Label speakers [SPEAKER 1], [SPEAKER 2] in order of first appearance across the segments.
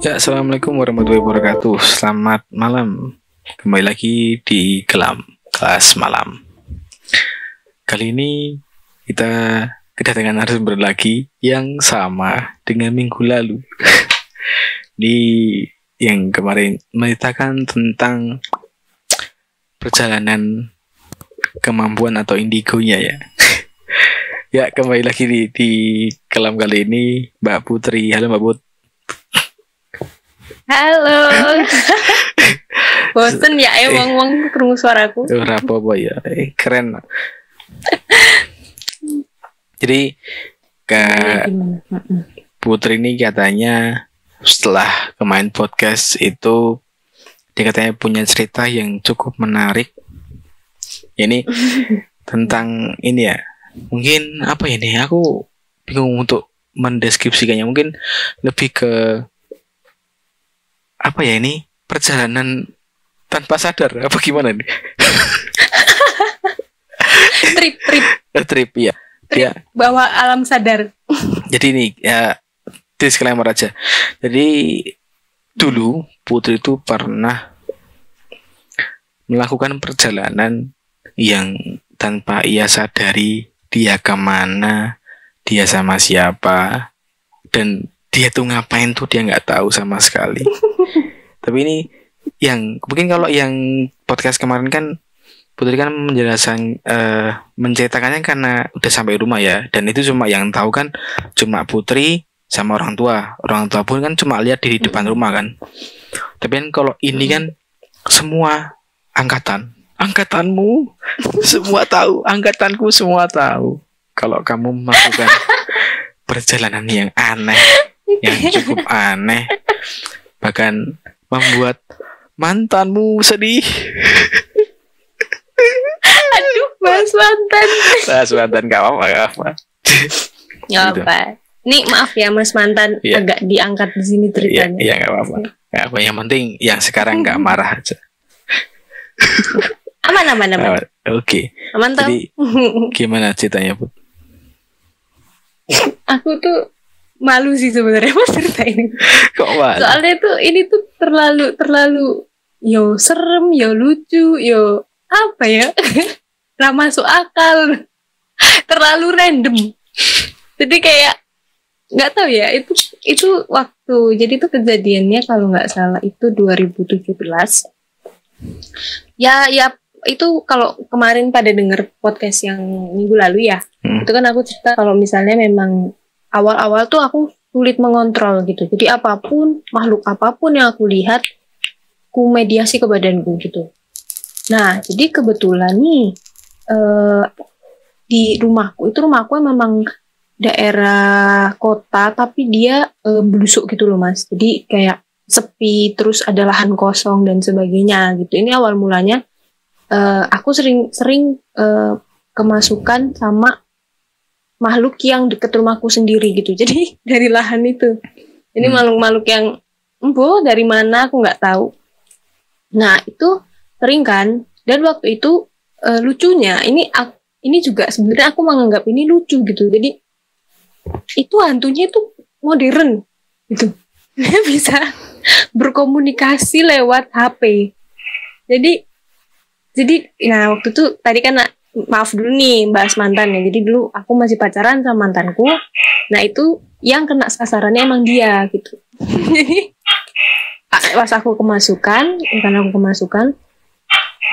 [SPEAKER 1] Ya, assalamualaikum warahmatullahi wabarakatuh. Selamat malam. Kembali lagi di kelas malam. Kali ini kita kedatangan narasumber lagi yang sama dengan minggu lalu. Di yang kemarin menceritakan tentang perjalanan kemampuan atau indigonya ya. Ya, kembali lagi di kelam kali ini Mbak Putri. Halo Mbak Put.
[SPEAKER 2] Halo. Bosen ya wong krungu suaraku.
[SPEAKER 1] Ora apa-apa ya. Keren. Jadi Kak Putri ini katanya setelah kemarin podcast itu dia katanya punya cerita yang cukup menarik. Ini tentang ini ya. Mungkin apa ini? Aku bingung untuk mendeskripsikannya. Mungkin lebih ke apa ya ini? Perjalanan tanpa sadar apa gimana nih? Trip ya.
[SPEAKER 2] Trip bawah alam sadar.
[SPEAKER 1] Jadi ini ya disclaimer aja. Jadi dulu Putri itu pernah melakukan perjalanan yang tanpa ia sadari dia kemana, dia sama siapa, dan dia tuh ngapain tuh dia nggak tahu sama sekali. Tapi ini yang mungkin kalau yang podcast kemarin kan Putri kan menjelaskan menceritakannya karena udah sampai rumah ya, dan itu cuma yang tahu kan cuma Putri sama orang tua pun kan cuma lihat di depan rumah kan. Tapi kan kalau ini kan semua angkatanmu semua tahu, angkatanku semua tahu kalau kamu melakukan perjalanan yang aneh, yang cukup aneh, bahkan membuat mantanmu sedih.
[SPEAKER 2] Aduh, bahas mantan
[SPEAKER 1] Gak apa-apa.
[SPEAKER 2] Gak apa. Nih maaf ya Mas mantan ya. Agak diangkat di sini ceritanya.
[SPEAKER 1] Iya gak apa-apa. Gak apa, yang penting yang sekarang gak marah aja.
[SPEAKER 2] Aman.
[SPEAKER 1] Oke.
[SPEAKER 2] Aman toh.
[SPEAKER 1] Jadi gimana ceritanya Put?
[SPEAKER 2] Aku tuh malu sih sebenarnya Mas cerita ini.
[SPEAKER 1] Kok malu?
[SPEAKER 2] Soalnya tuh ini tuh terlalu yo serem, yo lucu, yo apa ya? Gak masuk akal. Terlalu random. Jadi kayak nggak tahu ya, itu waktu jadi tuh kejadiannya kalau nggak salah itu 2017. Ya itu kalau kemarin pada denger podcast yang minggu lalu ya, itu kan aku cerita kalau misalnya memang awal-awal tuh aku sulit mengontrol gitu. Jadi makhluk apapun yang aku lihat, ku mediasi ke badanku gitu. Nah, jadi kebetulan nih di rumahku memang daerah kota, tapi dia belusuk gitu loh Mas. Jadi kayak sepi, terus ada lahan kosong dan sebagainya gitu. Ini awal mulanya aku sering kemasukan sama makhluk yang deket rumahku sendiri gitu. Jadi dari lahan itu. Ini makhluk-makhluk yang dari mana aku nggak tahu. Nah, itu sering kan. Dan waktu itu lucunya ini juga sebenarnya aku menganggap ini lucu gitu. Jadi itu hantunya itu modern gitu. Dia bisa berkomunikasi lewat HP. Jadi nah waktu itu tadi kan maaf dulu nih bahas mantan ya. Jadi dulu aku masih pacaran sama mantanku. Nah itu yang kena sasarannya emang dia gitu. Jadi pas aku kemasukan,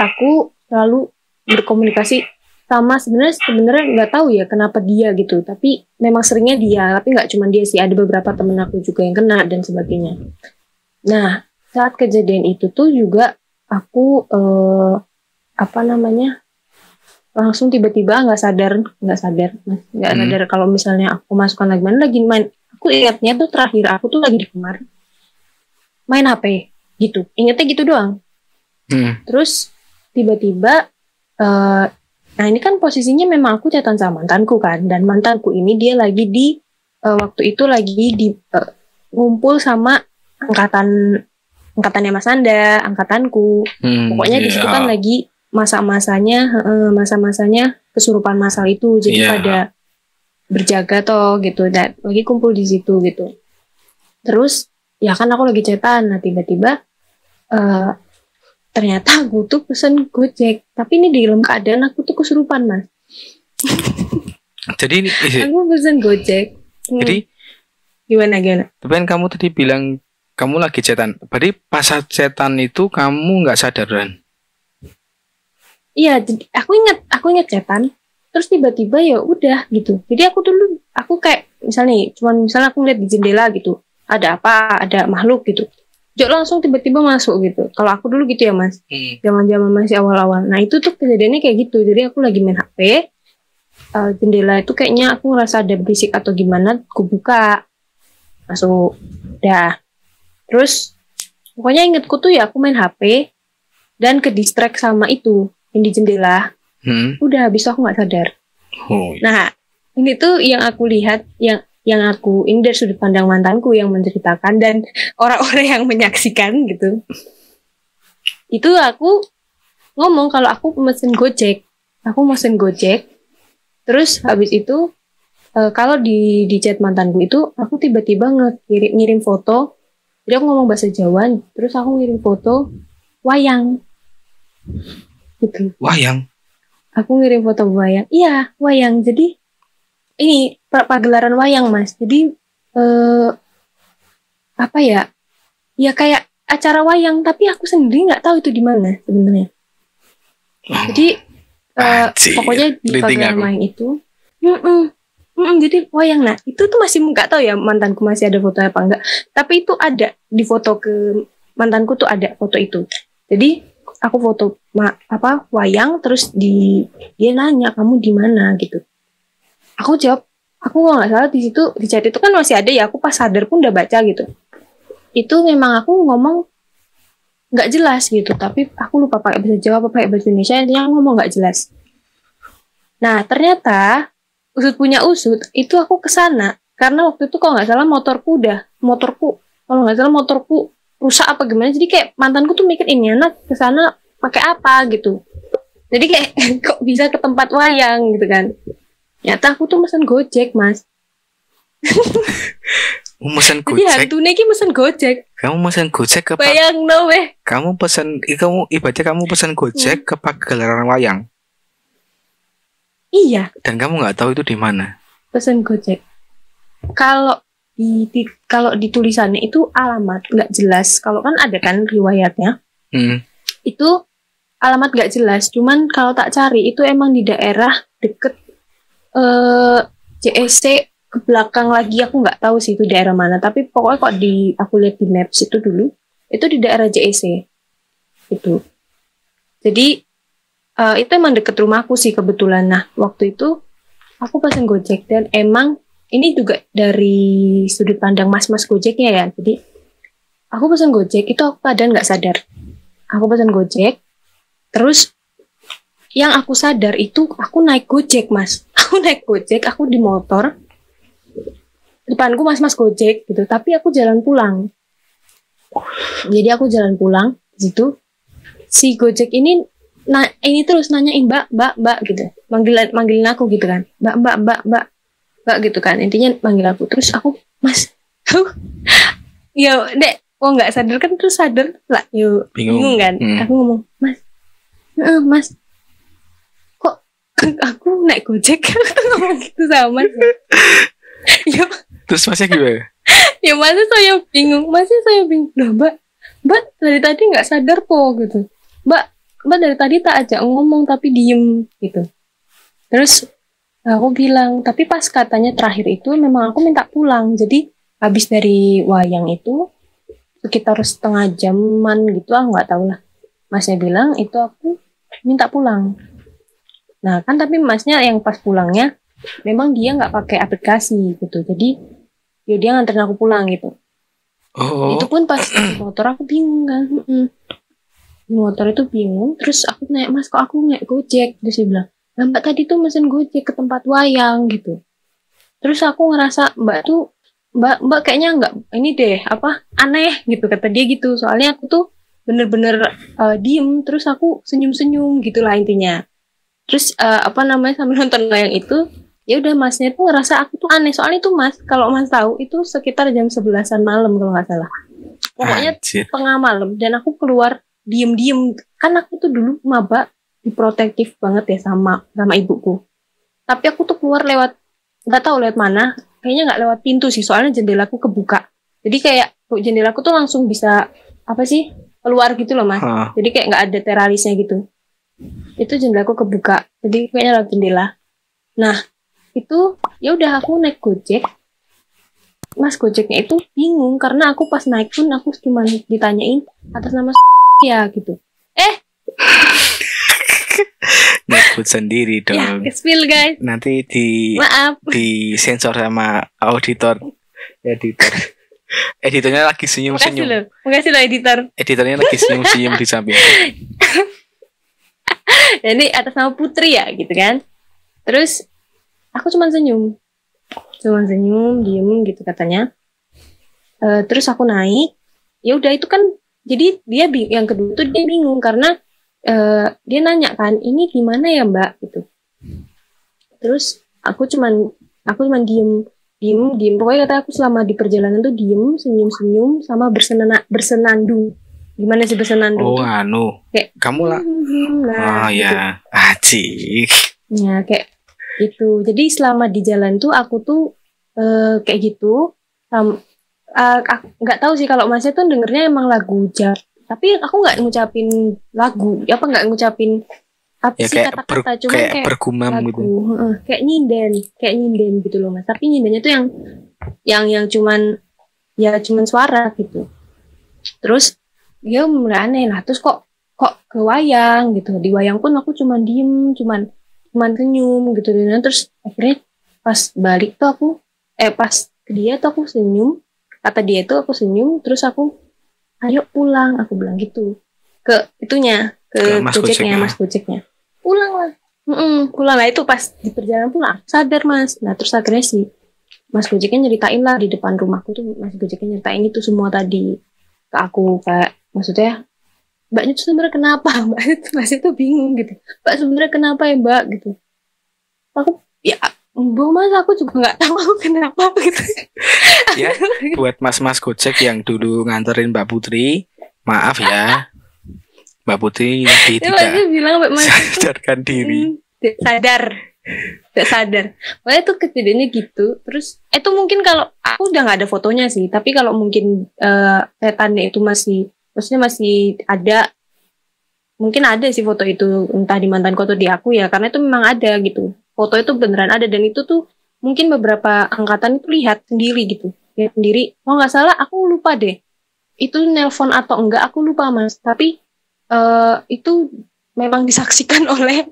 [SPEAKER 2] aku selalu berkomunikasi sama sebenarnya nggak tahu ya kenapa dia gitu. Tapi memang seringnya dia. Tapi nggak cuma dia sih, ada beberapa temen aku juga yang kena dan sebagainya. Nah saat kejadian itu tuh juga aku langsung tiba-tiba nggak sadar kalau misalnya aku masukkan lagi main. Aku ingatnya tuh terakhir aku tuh lagi di kamar main HP gitu, ingetnya gitu doang. Terus tiba-tiba nah ini kan posisinya memang aku chatan sama mantanku kan, dan mantanku ini dia lagi di waktu itu lagi di ngumpul sama angkatannya Mas Anda, angkatanku. Pokoknya di situ kan lagi masa-masanya kesurupan masal itu, jadi pada berjaga toh gitu, dan lagi kumpul di situ gitu. Terus ya kan aku lagi chatan. Nah tiba-tiba ternyata aku tuh pesen Gojek, tapi ini dalam keadaan aku tuh kesurupan mas.
[SPEAKER 1] Jadi
[SPEAKER 2] Aku pesen Gojek.
[SPEAKER 1] Jadi
[SPEAKER 2] gimana?
[SPEAKER 1] tapi kan kamu tadi bilang kamu lagi chatan. Berarti pas saat chatan itu kamu nggak sadaran?
[SPEAKER 2] Iya, aku ingat chatan. Terus tiba-tiba ya udah gitu. Jadi aku kayak misalnya aku ngeliat di jendela gitu, ada apa, ada makhluk gitu. Jok langsung tiba-tiba masuk gitu. Kalau aku dulu gitu ya mas, zaman-zaman masih awal-awal. Nah itu tuh kejadiannya kayak gitu. Jadi aku lagi main HP, jendela itu kayaknya aku ngerasa ada berisik atau gimana, aku buka, masuk, dah. Terus pokoknya ingetku tuh ya aku main HP dan ke distract sama itu yang di jendela. Udah habis aku nggak sadar. Nah ini tuh yang aku lihat, yang aku ini dari sudut pandang mantanku yang menceritakan dan orang-orang yang menyaksikan gitu. Itu aku ngomong kalau aku mesen Gojek. Terus habis itu kalau di chat mantanku itu aku tiba-tiba ngirim foto. Jadi aku ngomong bahasa Jawa, terus aku ngirim foto wayang. Gitu.
[SPEAKER 1] Wayang.
[SPEAKER 2] Aku ngirim foto wayang. Iya, wayang. Jadi ini pagelaran wayang mas. Jadi apa ya? Ya kayak acara wayang, tapi aku sendiri nggak tahu itu di mana sebenarnya. Jadi pokoknya di pagelaran wayang itu. Jadi wayang. Nah itu tuh masih nggak tahu ya mantanku masih ada foto apa enggak. Tapi itu ada di foto ke mantanku tuh ada foto itu. Jadi aku foto wayang, terus dia nanya kamu di mana gitu. Aku jawab, aku kalau nggak salah di situ di chat itu kan masih ada ya. Aku pas sadar pun udah baca gitu. Itu memang aku ngomong nggak jelas gitu. Tapi aku lupa pakai bahasa Jawa apa pakai bahasa Indonesia. Yang ngomong nggak jelas. Nah ternyata usut punya usut itu aku kesana karena waktu itu kalau nggak salah motorku rusak apa gimana. Jadi kayak mantanku tuh mikir ini anak kesana pakai apa gitu. Jadi kayak kok bisa ke tempat wayang gitu kan. Nyata aku tuh mesen Gojek mas.
[SPEAKER 1] Mesen
[SPEAKER 2] Gojek? Jadi hantu neki mesen Gojek.
[SPEAKER 1] Kamu mesen Gojek ke
[SPEAKER 2] bayang no weh.
[SPEAKER 1] Kamu ibaratnya kamu pesen Gojek ke pagelaran wayang.
[SPEAKER 2] Iya.
[SPEAKER 1] Dan kamu nggak tahu itu di mana.
[SPEAKER 2] Pesen Gojek. Kalau di tulisannya itu alamat nggak jelas. Kalau kan ada kan riwayatnya. Itu alamat nggak jelas. Cuman kalau tak cari itu emang di daerah deket JEC ke belakang lagi. Aku nggak tahu sih itu daerah mana. Tapi pokoknya kok aku lihat di maps itu dulu itu di daerah JEC itu. Jadi itu emang deket rumahku sih kebetulan. Nah waktu itu aku pesen Gojek dan emang ini juga dari sudut pandang mas-mas Gojeknya ya. Jadi aku pesen Gojek itu aku kadang nggak sadar. Aku pesen Gojek, terus yang aku sadar itu aku naik Gojek mas. Aku naik Gojek, aku di motor, depanku mas-mas Gojek gitu. Tapi aku jalan pulang. Jadi aku jalan pulang di situ. Si Gojek ini terus nanyain mbak gitu, manggilin aku gitu kan, mbak gitu kan, intinya manggil aku. Terus aku mas, ya dek, nggak sadar kan, terus sadar lah, yuk bingung kan. Aku ngomong mas, kok aku naik Gojek. Aku ngomong gitu sama mas. Yo,
[SPEAKER 1] terus masnya gimana?
[SPEAKER 2] Ya masnya saya bingung loh mbak dari tadi nggak sadar po gitu, mbak dari tadi tak ajak ngomong tapi diem gitu. Terus aku bilang, tapi pas katanya terakhir itu memang aku minta pulang. Jadi habis dari wayang itu sekitar setengah jaman gitu, aku nggak tahu lah. Masnya bilang itu aku minta pulang. Nah kan tapi masnya yang pas pulangnya memang dia nggak pakai aplikasi gitu. Jadi ya dia nganterin aku pulang gitu. Itu pun pas motor aku bingung kan. Motor itu bingung, terus aku naik mas kok aku naik Gojek. Terus dia bilang, mbak tadi tuh mesen Gojek ke tempat wayang gitu. Terus aku ngerasa mbak kayaknya nggak ini deh aneh gitu kata dia gitu. Soalnya aku tuh bener-bener diem, terus aku senyum-senyum gitulah intinya. Terus sambil nonton wayang itu ya udah masnya tuh ngerasa aku tuh aneh. Soalnya tuh mas, kalau mas tahu itu sekitar jam 11-an malam kalau nggak salah. pokoknya
[SPEAKER 1] Anjir.
[SPEAKER 2] tengah malam, dan aku keluar diem-diem, kan aku tuh dulu maba diprotektif banget ya sama ibuku, tapi aku tuh keluar lewat, nggak tahu lewat mana, kayaknya nggak lewat pintu sih, soalnya jendelaku kebuka, jadi kayak jendelaku tuh langsung bisa apa sih keluar gitu loh mas, jadi kayak nggak ada teralisnya gitu, itu jendelaku kebuka, jadi kayaknya lewat jendela. Nah itu ya udah aku naik Gojek, mas Gojeknya itu bingung karena aku pas naik pun aku cuma ditanyain atas nama ya gitu.
[SPEAKER 1] Nyebut sendiri
[SPEAKER 2] Ya,
[SPEAKER 1] dong.
[SPEAKER 2] spill guys.
[SPEAKER 1] Nanti
[SPEAKER 2] Maaf.
[SPEAKER 1] di sensor sama editor. Editornya lagi senyum-senyum.
[SPEAKER 2] Makasih loh editor.
[SPEAKER 1] Editornya lagi senyum-senyum di samping.
[SPEAKER 2] Jadi atas nama Putri ya gitu kan. Terus aku cuma senyum, diem gitu katanya. Terus aku naik. Ya udah itu kan. Jadi dia yang kedua tuh dia bingung karena dia nanya kan, ini gimana ya mbak gitu. Terus aku cuman diem. Pokoknya kata aku selama di perjalanan tuh diem, senyum sama bersenandung. Gimana sih bersenandung?
[SPEAKER 1] Oh anu, kayak kamu lah.
[SPEAKER 2] Nah,
[SPEAKER 1] oh ya,
[SPEAKER 2] gitu. Ya kayak gitu. Jadi selama di jalan tuh aku tuh kayak gitu. Nggak tahu sih kalau masnya tuh dengernya emang lagu jar. Tapi aku nggak ngucapin lagu, nggak ngucapin apa
[SPEAKER 1] ya,
[SPEAKER 2] sih kata-kata, cuma kayak
[SPEAKER 1] bergumam
[SPEAKER 2] lagu,
[SPEAKER 1] gitu.
[SPEAKER 2] Kayak nyinden gitu loh mas. Tapi nyindennya tuh yang cuman suara gitu. Terus dia mulai aneh lah. Terus kok ke wayang gitu. Di wayang pun aku cuman diem, cuman senyum gitu. Dan terus akhirnya pas balik tuh aku pas ke dia tuh aku senyum. Kata dia tuh aku senyum. Terus aku ayo pulang, aku bilang gitu ke itunya, ke Gojeknya, mas Gojeknya. Pulang lah itu pas di perjalanan pulang sadar mas. Nah terus akhirnya si mas Gojeknya nyeritain lah di depan rumahku tuh, mas Gojeknya nyeritain itu semua tadi ke aku, kayak maksudnya mbaknya tuh sebenarnya kenapa, mbak itu masih tuh bingung gitu, mbak sebenarnya kenapa ya mbak gitu. Aku ya mas aku juga nggak tahu aku kenapa gitu.
[SPEAKER 1] Ya buat mas-mas Gojek yang dulu nganterin Mbak Putri, maaf ya, Mbak Putri lagi tidak sadarkan diri. Tidak sadar. Makanya tuh kejadiannya gitu. Terus itu mungkin kalau aku udah nggak ada fotonya sih, tapi kalau mungkin setannya itu maksudnya masih ada, mungkin ada sih foto itu, entah di mantan foto di aku ya, karena itu memang ada gitu. Foto itu beneran ada, dan itu tuh mungkin beberapa angkatan itu lihat sendiri gitu. Lihat sendiri. Oh nggak salah, aku lupa deh. Itu nelpon atau enggak, aku lupa mas. Tapi itu memang disaksikan oleh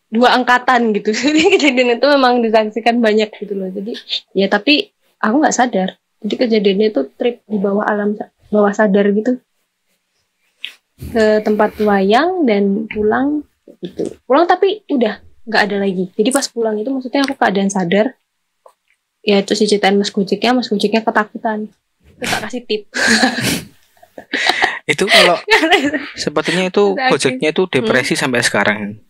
[SPEAKER 1] 2 angkatan gitu. Jadi kejadian itu memang disaksikan banyak gitu loh. Jadi ya tapi aku nggak sadar. Jadi kejadiannya itu trip di bawah alam, bawah sadar gitu. Ke tempat wayang dan pulang gitu. Pulang tapi udah nggak ada lagi. Jadi pas pulang itu maksudnya aku keadaan sadar. Ya terus diceritain mas Gojeknya ketakutan. Terus tak kasih tip. Itu kalau sepertinya itu Gojeknya itu depresi sampai sekarang.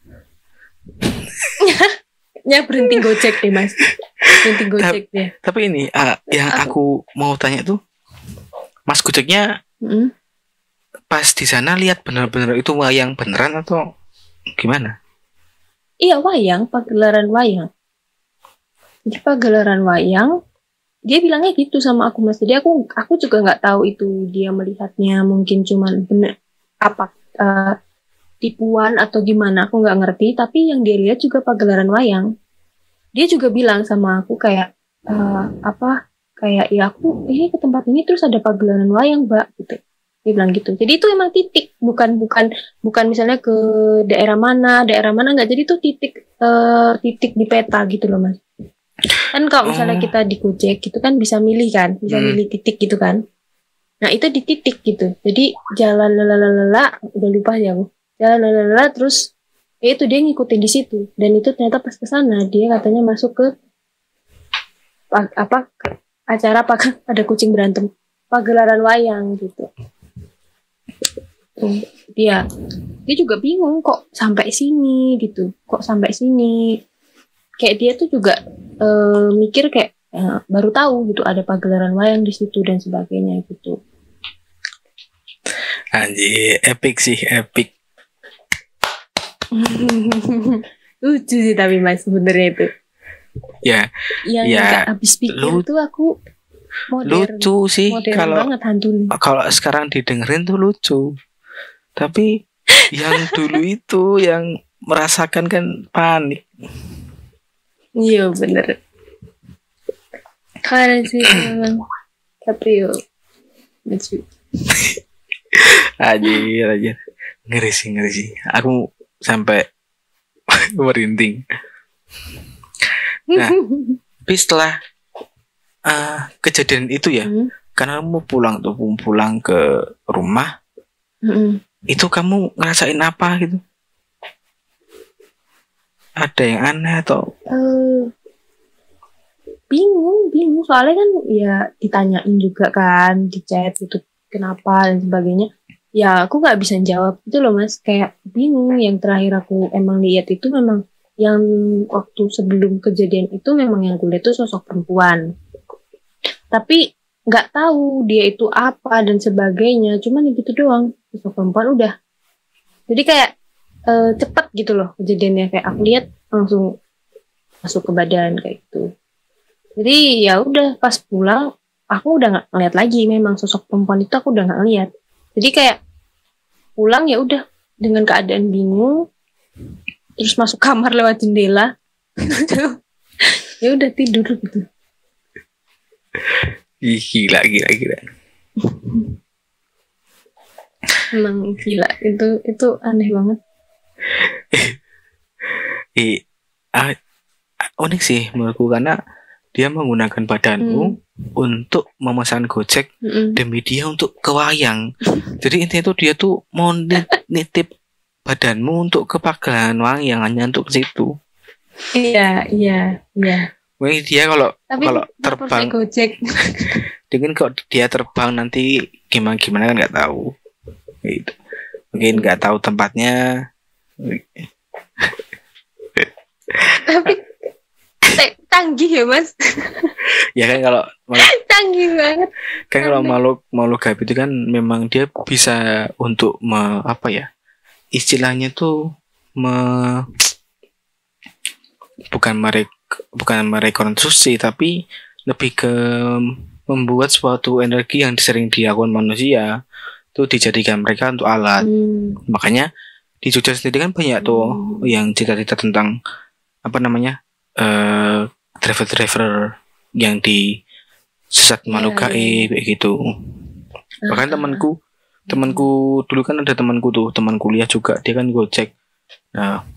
[SPEAKER 2] Ya berhenti Gojek deh mas. Berhenti Gojek deh.
[SPEAKER 1] Tapi ini yang aku mau tanya tuh, mas Gojeknya pas di sana lihat benar-benar itu wayang beneran atau gimana?
[SPEAKER 2] Iya wayang, pagelaran wayang. Jadi pagelaran wayang, dia bilangnya gitu sama aku mas. Jadi aku juga nggak tahu itu dia melihatnya mungkin cuman bener apa tipuan atau gimana, aku nggak ngerti. Tapi yang dia lihat juga pagelaran wayang. Dia juga bilang sama aku kayak kayak ya aku ini ke tempat ini terus ada pagelaran wayang mbak gitu. Dia bilang gitu. Jadi itu emang titik, bukan misalnya ke daerah mana nggak. Jadi itu titik di peta gitu loh mas. Kan kalau misalnya kita di Gojek gitu kan bisa milih kan, milih titik gitu kan. Nah itu di titik gitu. Jadi jalan udah lupa ya aku. Jalan terus itu dia ngikutin di situ. Dan itu ternyata pas kesana dia katanya masuk ke acara ada kucing berantem, pagelaran wayang gitu. Dia juga bingung kok sampai sini gitu, kayak dia tuh juga mikir kayak baru tahu gitu ada pagelaran wayang di situ dan sebagainya gitu.
[SPEAKER 1] Anjir, epic sih, epic.
[SPEAKER 2] Lucu sih tapi Mas sebenarnya itu.
[SPEAKER 1] Ya,
[SPEAKER 2] Yang
[SPEAKER 1] ya,
[SPEAKER 2] nggak habis pikir tuh aku modern.
[SPEAKER 1] lucu sih
[SPEAKER 2] Modern
[SPEAKER 1] kalau
[SPEAKER 2] banget hantunya.
[SPEAKER 1] kalau sekarang didengerin tuh lucu. Tapi yang dulu itu yang merasakan kan panik.
[SPEAKER 2] Iya bener. Keren sih memang. Tapi yo lucu.
[SPEAKER 1] Anjir. Ngeri sih. Aku sampai merinding. Nah, tapi setelah kejadian itu ya, karena kamu pulang ke rumah, itu kamu ngerasain apa gitu? Ada yang aneh atau?
[SPEAKER 2] Bingung soalnya kan ya ditanyain juga kan di chat gitu kenapa dan sebagainya. Ya aku nggak bisa jawab itu loh Mas, kayak bingung. Yang terakhir aku emang lihat itu memang yang waktu sebelum kejadian itu memang yang gue lihat itu sosok perempuan. Tapi nggak tahu dia itu apa dan sebagainya. Cuman gitu doang, sosok perempuan udah. Jadi kayak cepet gitu loh kejadiannya, kayak aku lihat langsung masuk ke badan kayak gitu. Jadi ya udah pas pulang aku udah nggak ngeliat lagi, memang sosok perempuan itu aku udah nggak ngeliat. Jadi kayak pulang ya udah dengan keadaan bingung, terus masuk kamar lewat jendela, ya udah tidur gitu.
[SPEAKER 1] Gila.
[SPEAKER 2] Emang gila itu aneh banget.
[SPEAKER 1] Unik sih menurutku karena dia menggunakan badanmu untuk memesan Gojek demi dia untuk ke wayang. Jadi intinya tuh dia tuh mau nitip badanmu untuk ke Pagelangan Wayang hanya untuk situ.
[SPEAKER 2] Iya.
[SPEAKER 1] Wah dia kalau terbang
[SPEAKER 2] Gojek.
[SPEAKER 1] Mungkin kalau dia terbang nanti gimana kan nggak tahu. Gitu. Mungkin nggak tahu tempatnya.
[SPEAKER 2] Tapi canggih ya Mas.
[SPEAKER 1] Ya kan kalau
[SPEAKER 2] canggih banget.
[SPEAKER 1] Kan kalau makhluk gaib itu kan memang dia bisa untuk apa ya? Istilahnya tuh bukan merekonstruksi tapi lebih ke membuat suatu energi yang sering dilakukan manusia itu dijadikan mereka untuk alat. Makanya di Jogja sendiri kan banyak tuh yang cerita-cerita tentang apa namanya driver yang di sesat makhluk gaib kayak gitu. Bahkan temanku dulu kan ada teman kuliah juga, dia kan Gojek. Nah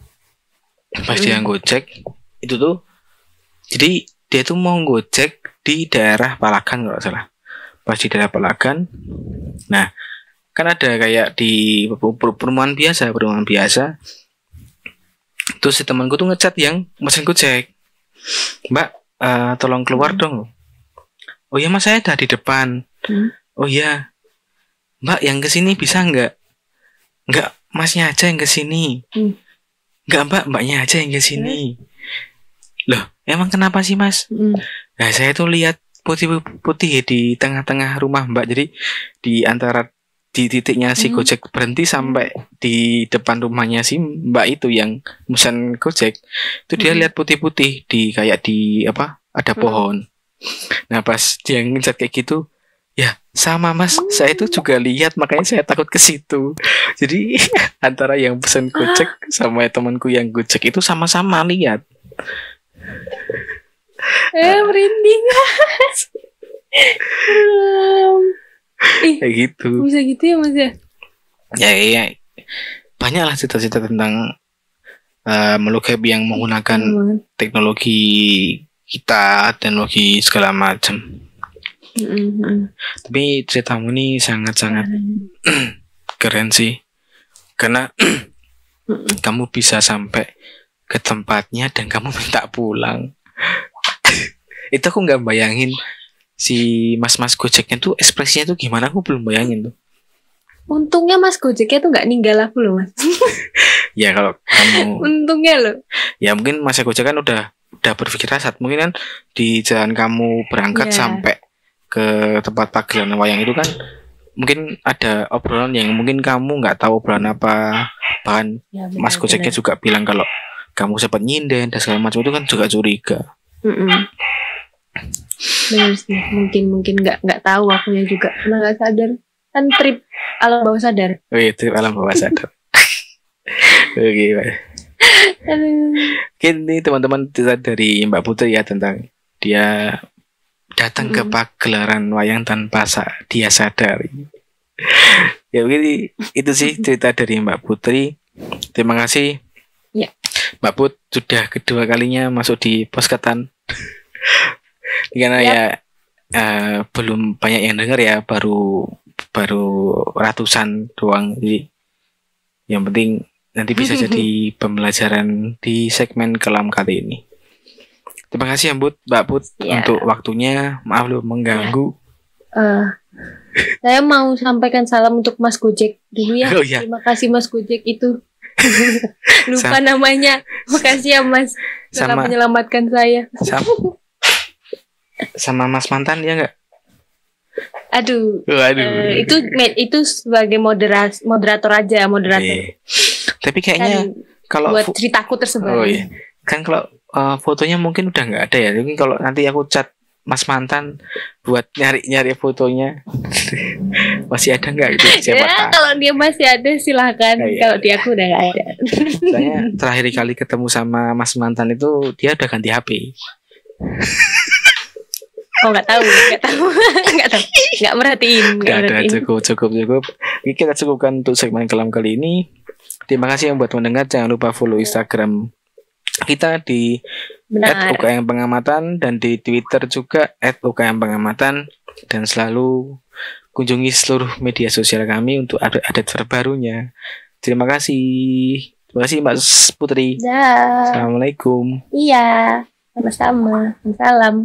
[SPEAKER 1] pas dia Gojek itu tuh, jadi dia tuh mau Gojek di daerah Palagan kalau salah. Pas di daerah Palagan, nah kan ada kayak di perumahan biasa. Terus si temanku tuh ngechat yang mesin Gojek, Mbak tolong keluar dong. Oh iya Mas, saya ada di depan. Oh iya Mbak, yang kesini bisa nggak Masnya aja yang kesini. Nggak Mbaknya aja yang kesini. Loh emang kenapa sih Mas? Nah saya tuh lihat putih di tengah-tengah rumah Mbak. Jadi di antara di titiknya si Gojek berhenti sampai di depan rumahnya si Mbak itu yang pesan Gojek, itu dia lihat putih-putih di kayak di apa ada pohon. Nah pas dia ngecat kayak gitu, ya sama Mas, saya itu juga lihat, makanya saya takut ke situ. Jadi antara yang pesan Gojek sama temanku yang Gojek itu sama-sama lihat.
[SPEAKER 2] Merinding.
[SPEAKER 1] Kayak gitu.
[SPEAKER 2] Bisa gitu ya Mas ya?
[SPEAKER 1] Ya. Banyak lah cerita-cerita tentang makhluk gaib yang menggunakan teknologi kita, teknologi segala macam. Tapi ceritamu ini sangat-sangat keren sih, karena kamu bisa sampai ke tempatnya dan kamu minta pulang. Itu aku nggak bayangin si mas-mas Gojeknya tuh ekspresinya tuh gimana, aku belum bayangin tuh.
[SPEAKER 2] Untungnya Mas Gojeknya tuh nggak ninggal aku loh Mas.
[SPEAKER 1] Ya kalau kamu
[SPEAKER 2] untungnya loh.
[SPEAKER 1] Ya mungkin Mas Gojek kan udah berpikir saat mungkin kan di jalan kamu berangkat sampai ke tempat Pagelangan Wayang itu kan mungkin ada obrolan yang mungkin kamu nggak tahu obrolan apa, bahkan
[SPEAKER 2] Ya,
[SPEAKER 1] Mas Gojeknya juga bilang kalau kamu sempat nyinden dan segala macam, itu kan juga curiga.
[SPEAKER 2] Benar sih, mungkin nggak tahu akunya juga karena nggak sadar kan trip alam bawah sadar.
[SPEAKER 1] Oh iya, trip alam bawah sadar. Oke, Pak. Mungkin ini teman-teman cerita dari Mbak Putri ya tentang dia datang ke pagelaran wayang tanpa dia sadari. Ya begini, itu sih cerita dari Mbak Putri. Terima kasih.
[SPEAKER 2] Ya.
[SPEAKER 1] Mbak Put sudah kedua kalinya masuk di Poskatan. Karena ya belum banyak yang dengar ya, baru ratusan doang. Jadi yang penting nanti bisa jadi pembelajaran di segmen kelam kali ini. Terima kasih ya Mbak Put untuk waktunya. Maaf lu mengganggu.
[SPEAKER 2] Saya mau sampaikan salam untuk Mas Gojek dulu ya.
[SPEAKER 1] Oh, iya.
[SPEAKER 2] Terima kasih Mas Gojek itu. Lupa namanya. Makasih ya Mas telah menyelamatkan saya.
[SPEAKER 1] Sama Mas mantan ya nggak?
[SPEAKER 2] Aduh. Itu sebagai moderator aja, moderator.
[SPEAKER 1] Tapi kayaknya kalau
[SPEAKER 2] buat ceritaku tersebar.
[SPEAKER 1] Oh iya. Kan kalau fotonya mungkin udah nggak ada ya. Mungkin kalau nanti aku chat Mas mantan buat nyari fotonya masih ada nggak gitu? Siapa tahu.
[SPEAKER 2] Kalau dia masih ada silahkan. Kalau di aku udah nggak ada.
[SPEAKER 1] Saya terakhir kali ketemu sama Mas mantan itu dia udah ganti HP.
[SPEAKER 2] Oh nggak tahu, nggak merhatiin.
[SPEAKER 1] Cukup. Ini kita cukupkan untuk segmen kelam kali ini. Terima kasih yang buat mendengar. Jangan lupa follow Instagram kita di @ukm_pengamatan dan di Twitter juga @ukm_pengamatan, dan selalu kunjungi seluruh media sosial kami untuk update terbarunya. Terima kasih Mbak Putri.
[SPEAKER 2] Dah.
[SPEAKER 1] Assalamualaikum.
[SPEAKER 2] Iya, sama-sama. Salam.